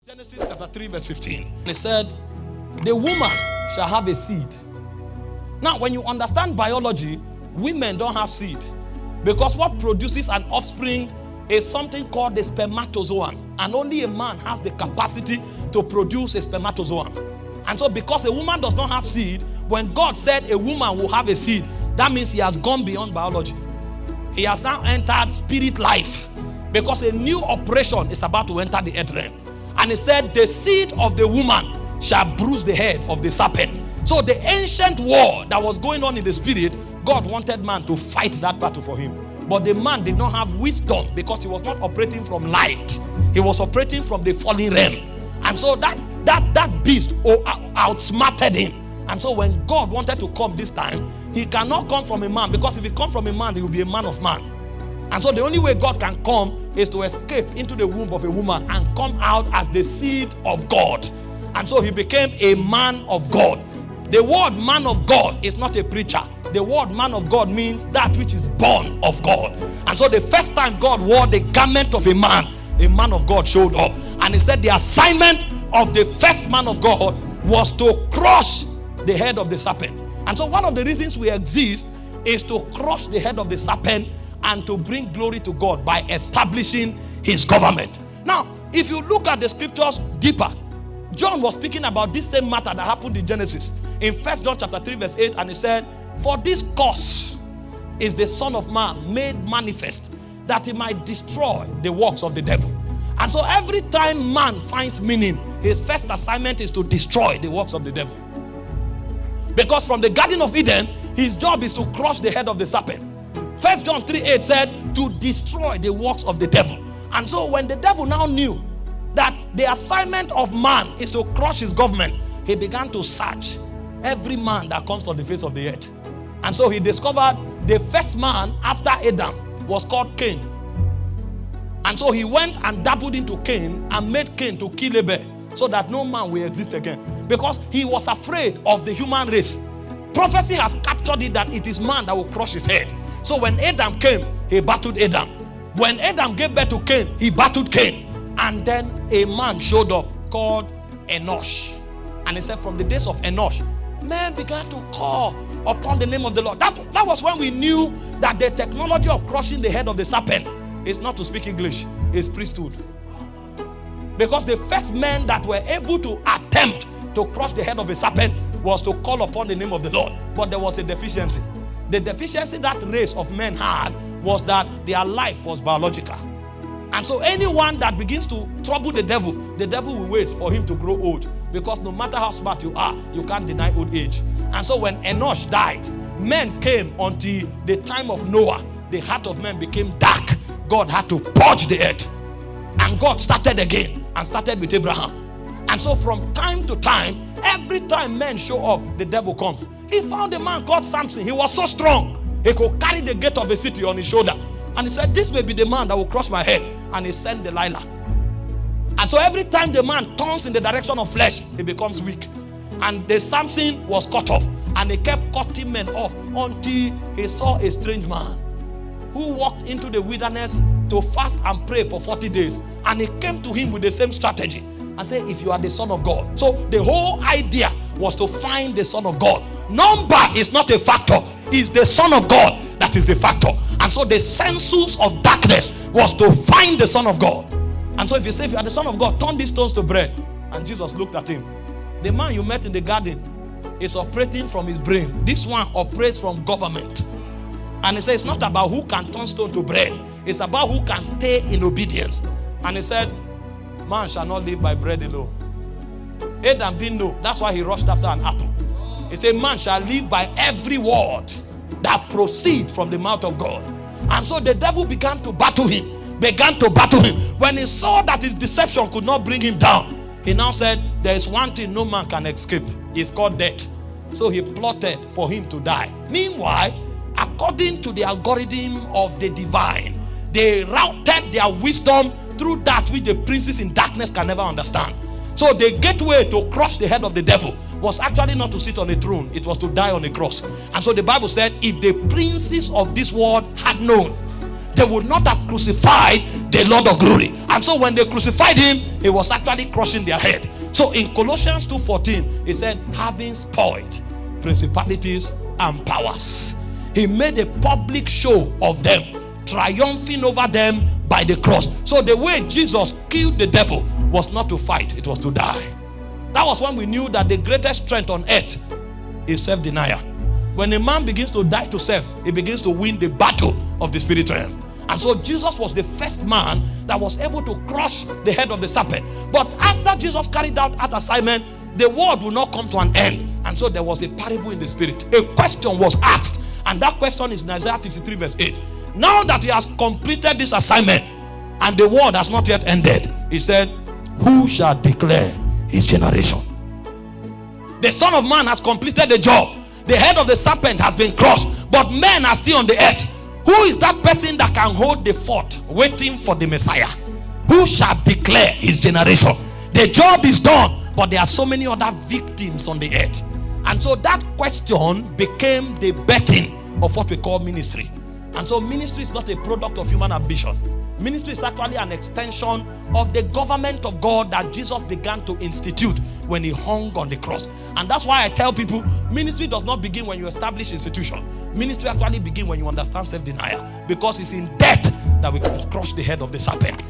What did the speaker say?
Genesis chapter 3 verse 15. It said, the woman shall have a seed. Now, when you understand biology, women don't have seed. Because what produces an offspring is something called the spermatozoon. And only a man has the capacity to produce a spermatozoon. And so because a woman does not have seed, when God said a woman will have a seed, that means he has gone beyond biology. He has now entered spirit life. Because a new operation is about to enter the earth realm. And he said, the seed of the woman shall bruise the head of the serpent. So the ancient war that was going on in the spirit, God wanted man to fight that battle for him. But the man did not have wisdom because he was not operating from light. He was operating from the fallen realm. And so that beast outsmarted him. And so when God wanted to come this time, he cannot come from a man, because if he comes from a man, he will be a man of man. And so the only way God can come is to escape into the womb of a woman and come out as the seed of God. And so he became a man of God. The word man of God is not a preacher. The word man of God means that which is born of God. And so the first time God wore the garment of a man of God showed up. And he said the assignment of the first man of God was to crush the head of the serpent. And so one of the reasons we exist is to crush the head of the serpent and to bring glory to God by establishing his government. Now, if you look at the scriptures deeper, John was speaking about this same matter that happened in Genesis. In 1 John chapter 3 verse 8, and he said, for this cause is the Son of Man made manifest, that he might destroy the works of the devil. And so every time man finds meaning, his first assignment is to destroy the works of the devil. Because from the Garden of Eden, his job is to crush the head of the serpent. 1 John 3:8 said to destroy the works of the devil. And so when the devil now knew that the assignment of man is to crush his government, he began to search every man that comes on the face of the earth. And so he discovered the first man after Adam was called Cain. And so he went and dabbled into Cain and made Cain to kill Abel, so that no man will exist again. Because he was afraid of the human race. Prophecy has captured it that it is man that will crush his head. So when Adam came, he battled Adam. When Adam gave birth to Cain, he battled Cain. And then a man showed up called Enosh. And he said from the days of Enosh, men began to call upon the name of the Lord. That was when we knew that the technology of crushing the head of the serpent is not to speak English, it's priesthood. Because the first men that were able to attempt to crush the head of a serpent was to call upon the name of the Lord. But there was a deficiency. The deficiency that race of men had was that their life was biological. And so anyone that begins to trouble the devil will wait for him to grow old. Because no matter how smart you are, you can't deny old age. And so when Enosh died, men came until the time of Noah. The heart of men became dark. God had to purge the earth. And God started again and started with Abraham. And so from time to time, every time men show up, the devil comes. He found a man called Samson. He was so strong. He could carry the gate of a city on his shoulder. And he said, this may be the man that will crush my head. And he sent Delilah. And so every time the man turns in the direction of flesh, he becomes weak. And the Samson was cut off. And he kept cutting men off until he saw a strange man who walked into the wilderness to fast and pray for 40 days. And he came to him with the same strategy and said, if you are the Son of God. So the whole idea was to find the Son of God. Number is not a factor. It's the Son of God that is the factor. And so the census of darkness was to find the Son of God. And so if you say, if you are the Son of God, turn these stones to bread. And Jesus looked at him. The man you met in the garden is operating from his brain. This one operates from government. And he said, it's not about who can turn stone to bread. It's about who can stay in obedience. And he said, man shall not live by bread alone. Adam didn't know. That's why he rushed after an apple. He said, man shall live by every word that proceeds from the mouth of God. And so the devil began to battle him. When he saw that his deception could not bring him down, he now said, there is one thing no man can escape. It's called death. So he plotted for him to die. Meanwhile, according to the algorithm of the divine, they routed their wisdom through that which the princes in darkness can never understand. So the gateway to crush the head of the devil was actually not to sit on a throne. It was to die on a cross. And so the Bible said, if the princes of this world had known, they would not have crucified the Lord of glory. And so when they crucified him, he was actually crushing their head. So in Colossians 2:14, he said, having spoiled principalities and powers, he made a public show of them, triumphing over them by the cross. So the way Jesus killed the devil was not to fight, it was to die. That was when we knew that the greatest strength on earth is self-denial. When a man begins to die to self, he begins to win the battle of the spirit realm. And so Jesus was the first man that was able to crush the head of the serpent. But after Jesus carried out that assignment, the world will not come to an end. And so there was a parable in the spirit. A question was asked, and that question is in Isaiah 53 verse 8. Now that he has completed this assignment and the world has not yet ended, he said, who shall declare his generation? The Son of Man has completed the job. The head of the serpent has been crushed, but men are still on the earth. Who is that person that can hold the fort waiting for the Messiah? Who shall declare his generation? The job is done, but there are so many other victims on the earth. And so that question became the betting of what we call ministry. And so ministry is not a product of human ambition. Ministry is actually an extension of the government of God that Jesus began to institute when he hung on the cross. And that's why I tell people, ministry does not begin when you establish institution. Ministry actually begins when you understand self-denial, because it's in death that we can crush the head of the serpent.